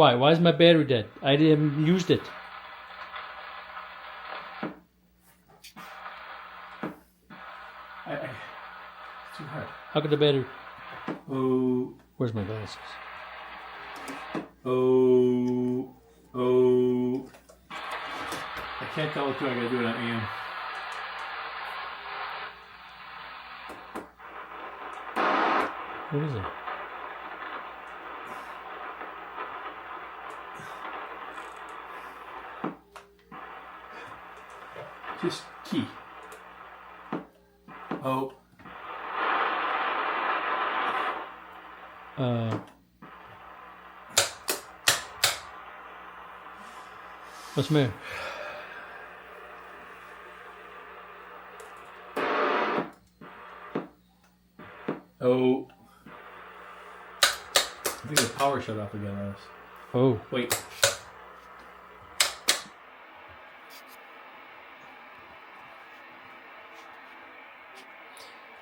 Why? Why is my battery dead? I didn't used it. It's too hard. How could the battery... Oh. Where's my glasses? Oh. Oh. I can't tell what to do. I gotta do it on AM. What is it? Just key. Oh. What's the matter? Oh. I think the power shut off again on us. Oh. Wait.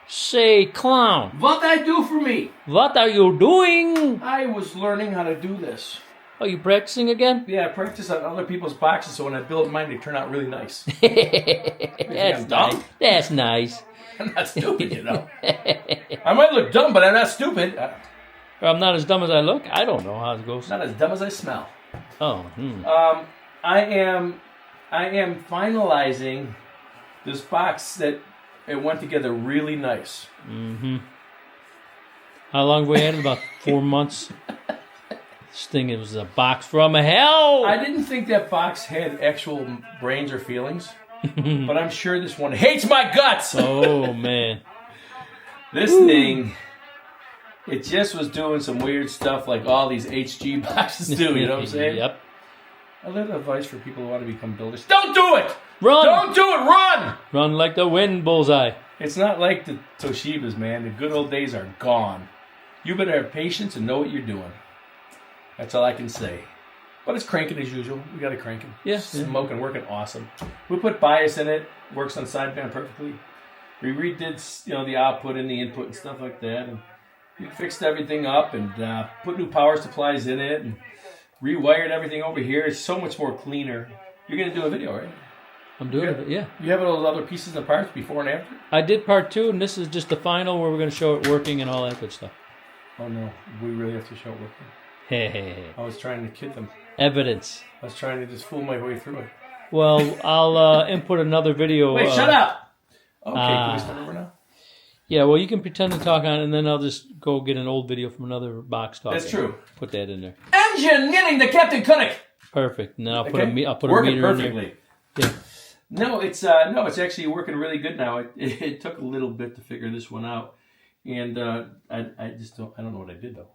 Say, clown. What I do for me? What are you doing? I was learning how to do this. Are you practicing again? Yeah, I practice on other people's boxes, so when I build mine, they turn out really nice. That's dumb? nice. That's nice. I'm not stupid, you know. I might look dumb, but I'm not stupid. I'm not as dumb as I look. I don't know how it goes. Not as dumb as I smell. Oh. I am finalizing this box that it went together really nice. Mm-hmm. How long have we had it? About 4 months. This thing, it was a box from hell. I didn't think that box had actual brains or feelings, but I'm sure this one hates my guts. Oh, man. This thing, it just was doing some weird stuff like all these HG boxes do, you know what I'm saying? Yep. A little advice for people who want to become builders. Don't do it! Run! Don't do it! Run! Run like the wind, bullseye. It's not like the Toshibas, man. The good old days are gone. You better have patience and know what you're doing. That's all I can say. But it's cranking as usual. We got it cranking. Yeah. Smoking, working awesome. We put bias in it. Works on sideband perfectly. We redid, the output and the input and stuff like that. And we fixed everything up and put new power supplies in it and rewired everything over here. It's so much more cleaner. You're going to do a video, right? I'm doing it, yeah. You have all those other pieces and parts before and after? I did part 2, and this is just the final where we're going to show it working and all that good stuff. Oh, no. We really have to show it working. Hey. I was trying to kid them. Evidence. I was trying to just fool my way through it. Well, I'll input another video. Wait, shut up! Okay, can we start over now? Yeah, well, you can pretend to talk on it, and then I'll just go get an old video from another box talking. That's true. Put that in there. Engine knitting the Captain Kunnick! Perfect. And then I'll put Okay. a Working meter perfectly. in there. Yeah. No, it's actually working really good now. It took a little bit to figure this one out, and I don't know what I did though.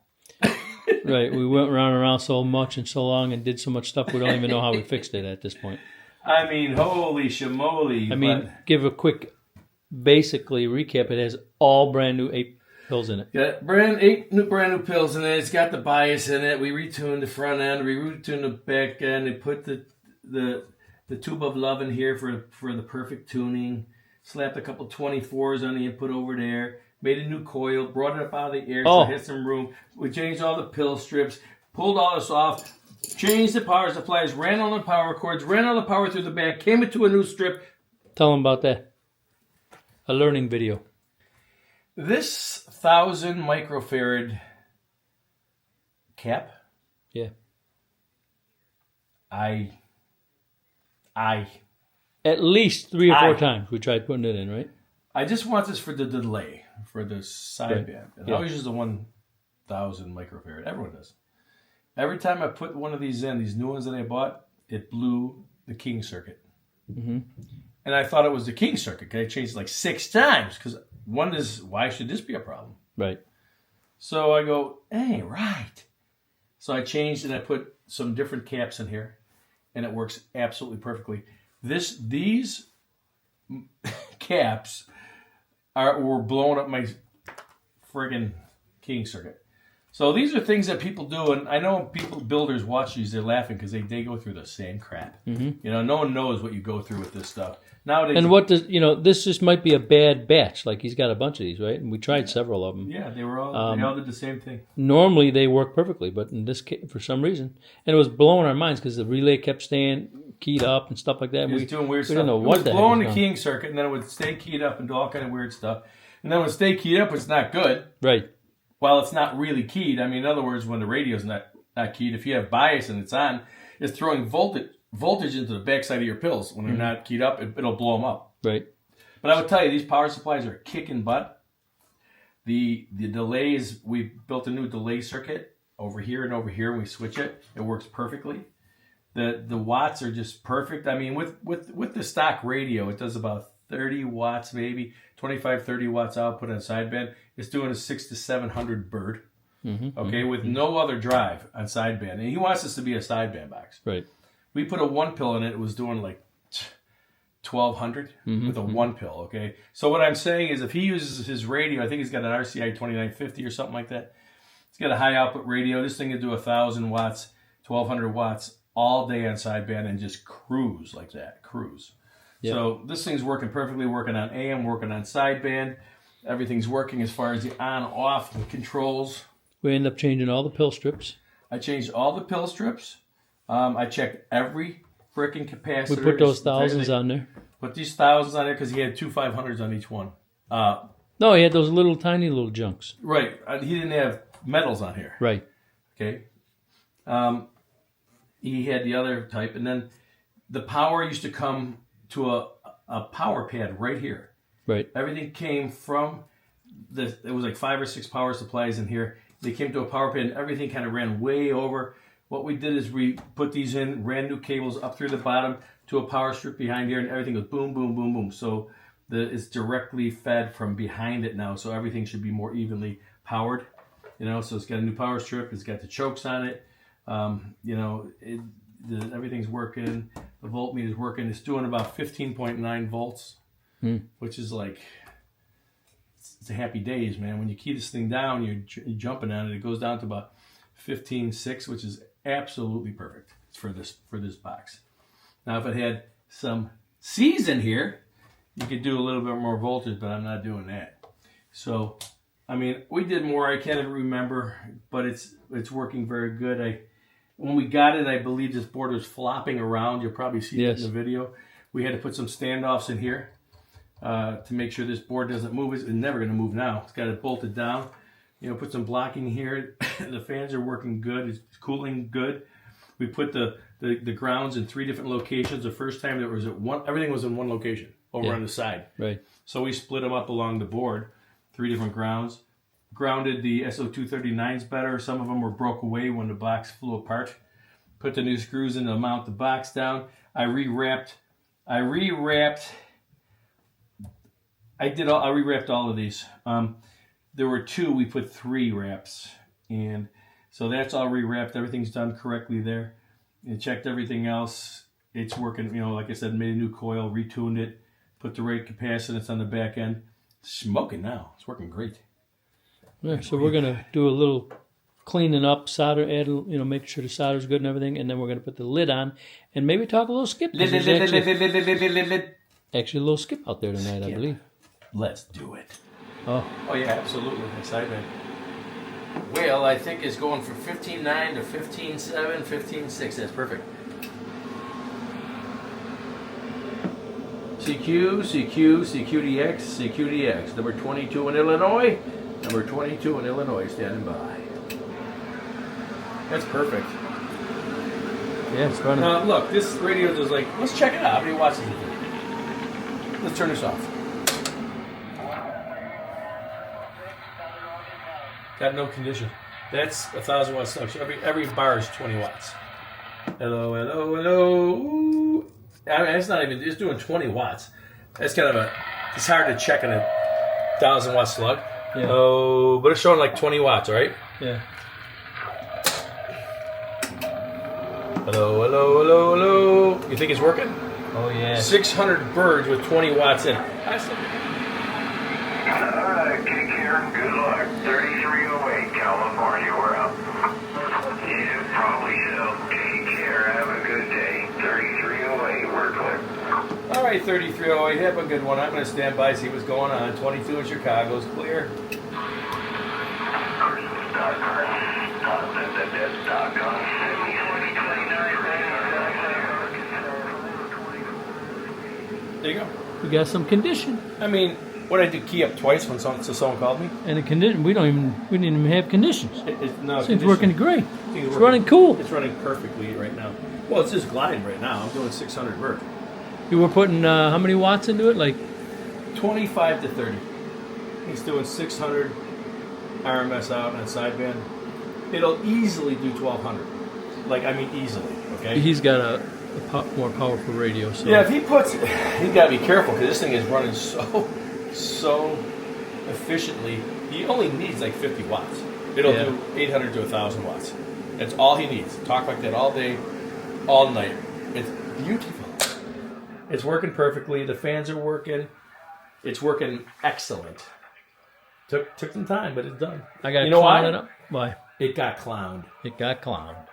Right, we went around so much and so long and did so much stuff we don't even know how we fixed it at this point. I mean, holy shamoly! I mean, give a quick, basically recap. It has all brand new 8 pills in it. Got brand new pills in it. It's got the bias in it. We retuned the front end. We retuned the back end. We put the tube of love in here for the perfect tuning. Slapped a couple 24s on the input over there. Made a new coil. Brought it up out of the air so it had some room. We changed all the pill strips. Pulled all this off. Changed the power supplies. Ran all the power cords. Ran all the power through the back. Came into a new strip. Tell them about that. A learning video. This 1,000 microfarad cap. Yeah. I At least 3 or 4 times we tried putting it in, right? I just want this for the delay, for the sideband. Right. And I always use the 1,000 microfarad. Everyone does. Every time I put one of these in, these new ones that I bought, it blew the king circuit. Mm-hmm. And I thought it was the king circuit. Okay? I changed it like 6 times because one is, why should this be a problem? Right. So I go, hey, right. So I changed and I put some different caps in here, and it works absolutely perfectly. These caps were blowing up my friggin' king circuit. So these are things that people do, and I know builders watch these, they're laughing because they go through the same crap. Mm-hmm. No one knows what you go through with this stuff. Nowadays, And what does this just might be a bad batch. Like he's got a bunch of these, right? And we tried several of them. Yeah, they all did the same thing. Normally they work perfectly, but in this case, for some reason, and it was blowing our minds because the relay kept staying keyed up and stuff like that. It was doing weird stuff. Didn't know It what was the heck blowing was the going keying circuit, and then it would stay keyed up and do all kind of weird stuff. And then when it stay keyed up, it's not good. Right. While it's not really keyed, I mean, in other words, when the radio's not keyed, if you have bias and it's on, it's throwing voltage into the backside of your pills. When they're not keyed up, it'll blow them up. Right. But I would tell you, these power supplies are kicking butt. The delays, we built a new delay circuit over here and over here, and we switch it. It works perfectly. The watts are just perfect. I mean, with the stock radio, it does about 30 watts, maybe 25, 30 watts output on sideband. It's doing a 600 to 700 bird. Okay, with no other drive on sideband. And he wants this to be a sideband box. Right. We put a one pill in it. It was doing like 1,200 with a one pill. Okay, so what I'm saying is, if he uses his radio, I think he's got an RCI 2950 or something like that. He's got a high output radio. This thing will do 1,000 watts, 1,200 watts all day on sideband and just cruise like that. Cruise. Yep. So this thing's working perfectly. Working on AM, working on sideband. Everything's working as far as the on-off controls. We end up changing all the pill strips. I changed all the pill strips. I checked every freaking capacitor. We put those thousands on there. Put these thousands on there because he had two 500s on each one. No, he had those little tiny little junks. Right. He didn't have metals on here. Right. Okay. He had the other type. And then the power used to come to a power pad right here. Right. Everything came from it was like 5 or 6 power supplies in here. They came to a power pad and everything kind of ran way over. What we did is we put these in, ran new cables up through the bottom to a power strip behind here, and everything goes boom, boom, boom, boom. So it's directly fed from behind it now, so everything should be more evenly powered. So it's got a new power strip. It's got the chokes on it. Everything's working. The voltmeter's working. It's doing about 15.9 volts, which is like, it's a happy days, man. When you key this thing down, you're jumping on it. It goes down to about 15.6, which is absolutely perfect for this box. Now, if it had some C's in here, you could do a little bit more voltage, but I'm not doing that. So, I mean, we did more. I can't even remember, but it's working very good. When we got it, I believe this board was flopping around. You'll probably see it in the video. We had to put some standoffs in here to make sure this board doesn't move. It's never going to move now. It's got it bolted down. Put some blocking here. The fans are working good. It's cooling good. We put the grounds in 3 different locations. The first time there was everything was in one location over on the side. Right. So we split them up along the board, 3 different grounds. Grounded the SO239s better. Some of them were broke away when the box flew apart. Put the new screws in to mount the box down. I rewrapped all of these. There were 2, we put 3 wraps. And so that's all rewrapped. Everything's done correctly there. And checked everything else. It's working, like I said, made a new coil, retuned it, put the right capacitance on the back end. Smoking now. It's working great. Yeah, so we're going to do a little cleaning up, solder, make sure the solder's good and everything, and then we're going to put the lid on and maybe talk a little skip. Actually a little skip out there tonight, I believe. Let's do it. Oh yeah, absolutely. Sideband. Well, I think it's going from 15.9 to 15.7, 15.6. That's perfect. CQ, CQ, CQDX, CQDX. Number 22 in Illinois. Number 22 in Illinois standing by. That's perfect. Yeah, it's running. Look, this radio is like, let's check it out. How many watts is it? Let's turn this off. Got no condition. That's 1,000 watts stuff. So every bar is 20 watts. Hello, hello, hello. Ooh. I mean, it's doing 20 watts. That's kind of it's hard to check on a 1,000 watt slug. Yeah. Oh, but it's showing like 20 watts, right? Yeah. Hello, hello, hello, hello. You think it's working? Oh, yeah. 600 birds with 20 watts in. Alright, take care. Good luck. 3308, California, we're up. Yeah, probably so. Take care. Have a good day. 3308, we're clear. All right, 3308, have a good one. I'm going to stand by, see what's going on. 22 in Chicago's clear. There you go. We got some condition. I mean, what I did key up twice when someone called me. And the condition, we didn't even have conditions. No, This thing's working great. It's It's running cool. It's running perfectly right now. Well, it's just gliding right now. I'm doing 600 vert. You were putting how many watts into it? Like 25 to 30. He's doing 600 RMS out on sideband. It'll easily do 1200. Like, I mean, easily. Okay. he's got a more powerful radio. So Yeah, if he puts, he's got to be careful because this thing is running so efficiently. He only needs like 50 watts. It'll do 800 to 1,000 watts. That's all he needs. Talk like that all day, all night. It's beautiful. It's working perfectly. The fans are working. It's working excellent. Took some time, but it's done. I got you know why? it up. Why? It got clowned. It got clowned.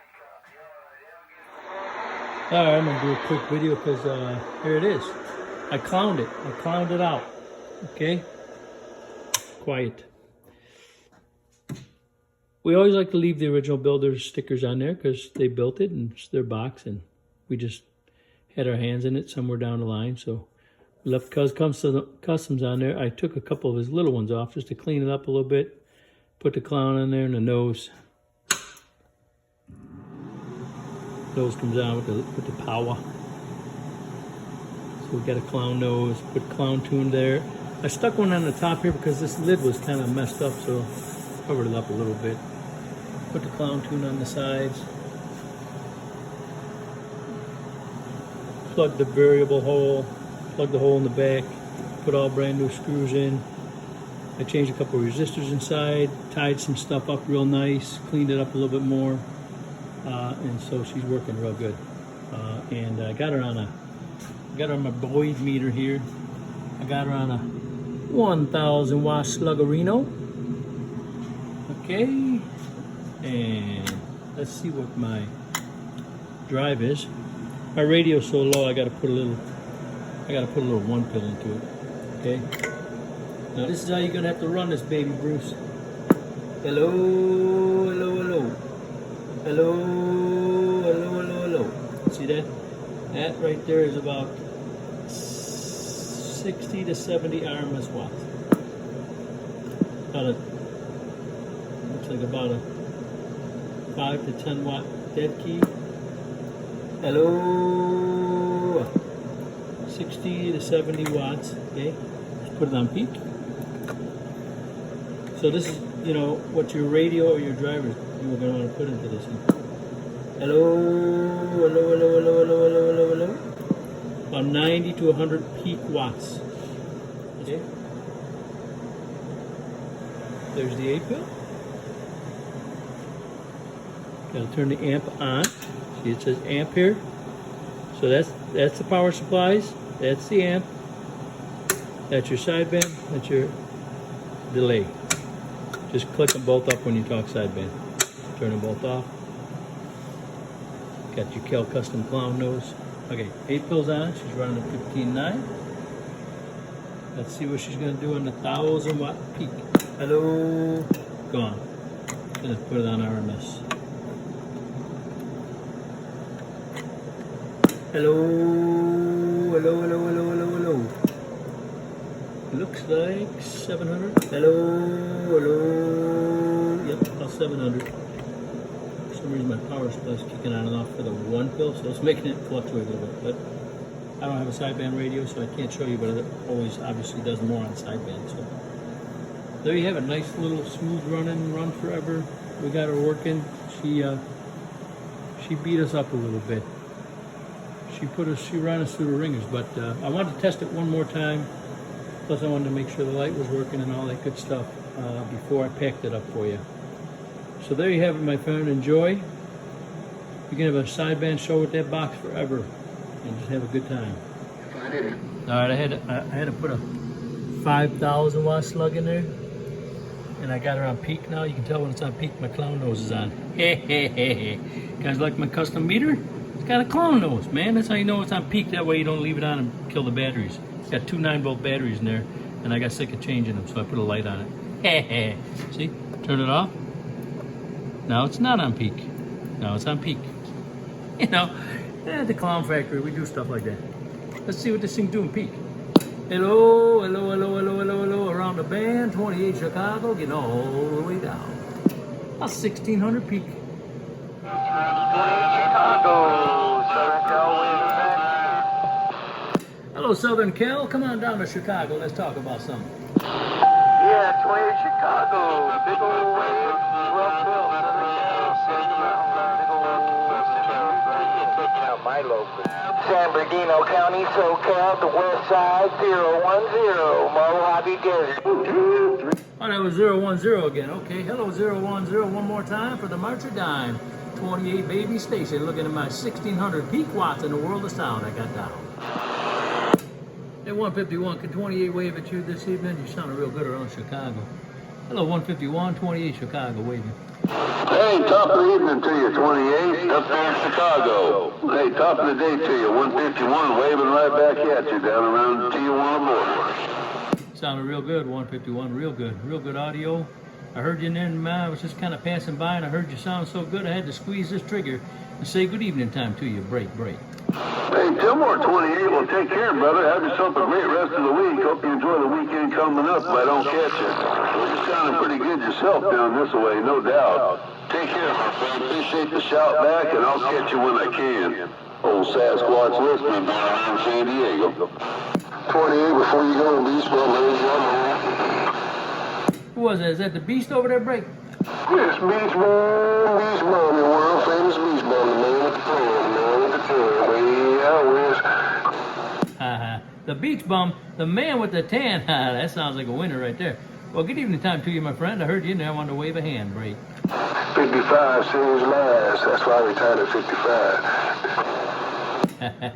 All right, I'm gonna do a quick video because here it is. I clowned it. I clowned it out. Okay. Quiet. We always like to leave the original builder's stickers on there because they built it and it's their box, and we just had our hands in it somewhere down the line. So we left customs on there. I took a couple of his little ones off just to clean it up a little bit. Put the clown on there and the nose. Nose comes out with the power. So we got a clown nose. Put clown tune there. I stuck one on the top here because this lid was kind of messed up, so covered it up a little bit. Put the clown tune on the sides. Plug the variable hole. Plug the hole in the back. Put all brand new screws in. I changed a couple of resistors inside. Tied some stuff up real nice. Cleaned it up a little bit more. And so she's working real good. And I got her on my Boyd meter here. I got her on a 1,000 watt Sluggerino. Okay, and let's see what my drive is. My radio's so low, I gotta put a little one pill into it. Okay. Now this is how you're gonna have to run this baby, Bruce. Hello, hello, hello. Hello, hello, hello, hello. See that? That right there is about 60 to 70 RMS watts. Looks like about a 5 to 10 watt dead key. Hello, 60 to 70 watts. Okay, let's put it on peak. So this is, what your radio or your driver you are going to want to put into this one. Hello, hello, hello, hello, hello, hello, hello, hello. About 90 to 100 peak watts. Okay. There's the 8-pill. Got to turn the amp on. See, it says amp here. So that's the power supplies. That's the amp. That's your sideband. That's your delay. Just click them both up when you talk sideband. Turn them both off. Got your Kel Custom Clown nose. Okay, 8 pills on. She's running a 15.9. Let's see what she's going to do on the 1,000 watt peak. Hello. Gone. Gonna put it on RMS. Hello. Hello, hello, hello, hello, hello. Looks like 700. Hello, hello. Yep, about 700. For some reason my power supply is kicking on and off for the 1 pill, so it's making it fluctuate a little bit. But I don't have a sideband radio, so I can't show you, but it always obviously does more on sideband. So there you have it. Nice little smooth run forever. We got her working. She beat us up a little bit. She ran us through the ringers, but I wanted to test it one more time. Plus I wanted to make sure the light was working and all that good stuff before I packed it up for you. So there you have it, my friend. Enjoy. You can have a sideband show with that box forever and just have a good time. All right, I had to put a 5,000 watt slug in there. And I got her on peak now. You can tell when it's on peak, my clown nose is on. Guys like my custom meter? It's got a clown nose, man. That's how you know it's on peak. That way you don't leave it on and kill the batteries. It's got 2 9-volt batteries in there, and I got sick of changing them, so I put a light on it. See? Turn it off. Now it's not on peak. Now it's on peak. You know, at the clown factory, we do stuff like that. Let's see what this thing's doing peak. Hello, hello, hello, hello, hello, hello, around the band, 28 Chicago, getting all the way down. About 1600 peak. 28 Chicago, Southern Cal, Hello, Southern Cal, come on down to Chicago, let's talk about something. yeah, 28 Chicago, big old wave, rough bill, Southern Cal, taking out my local. San Bernardino County, SoCal, the west side, 010, Mojave Desert. Oh, that was 010 again. Okay, hello 010 one more time for the March of Dime. 28 baby station, looking at my 1600 peak watts in the world of sound I got down. Hey 151, can 28 wave at you this evening? You sounded real good around Chicago. Hello 151, 28 Chicago waving. Hey, top of the evening to you, 28, up there in Chicago. Hey, top of the day to you, 151, waving right back at you down around Tijuana border. Sounded real good, 151, real good audio. I heard you in there, and I was just kind of passing by, and I heard you sound so good, I had to squeeze this trigger and say good evening time to you. Break. Hey, Tilmore 28, well, take care, brother. Have yourself a great rest of the week. Hope you enjoy the weekend coming up if I don't catch you. Well, you're sounding pretty good yourself down this way, no doubt. Take care, my friend. Appreciate the shout back, and I'll catch you when I can. Old Sasquatch listening down around San Diego. 28, before you go, Beast Bomb, ladies and gentlemen. Who was that? Is that the Beast over there, Break? Yes, Beast Bomb, your world famous Beast Bomb, the man with the plan, way out west. The Beach Bum, the man with the tan. That sounds like a winner right there. Well, good evening time to you, my friend. I heard you in there. I wanted to wave a hand, Break. 55 seems last. That's why I retired at 55.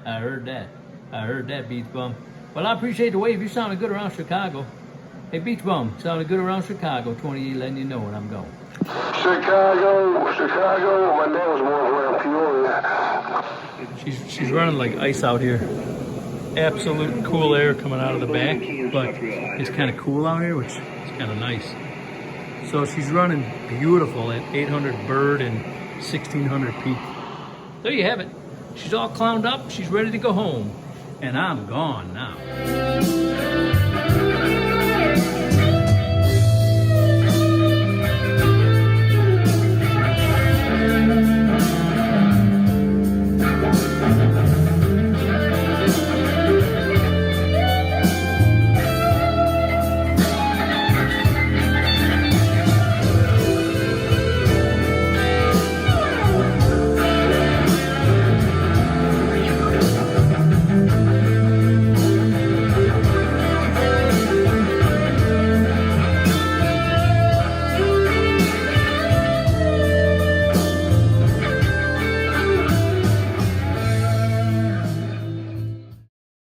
I heard that, Beach Bum. Well, I appreciate the wave. You sounded good around Chicago. Hey, Beach Bum, sounded good around Chicago. 28, letting you know when I'm going. Chicago. My dad was born around Peoria. She's running like ice out here. Absolute cool air coming out of the back, but it's kind of cool out here, which is kind of nice. So she's running beautiful at 800 bird and 1600 peak. There you have it. She's all clowned up. She's ready to go home. And I'm gone now.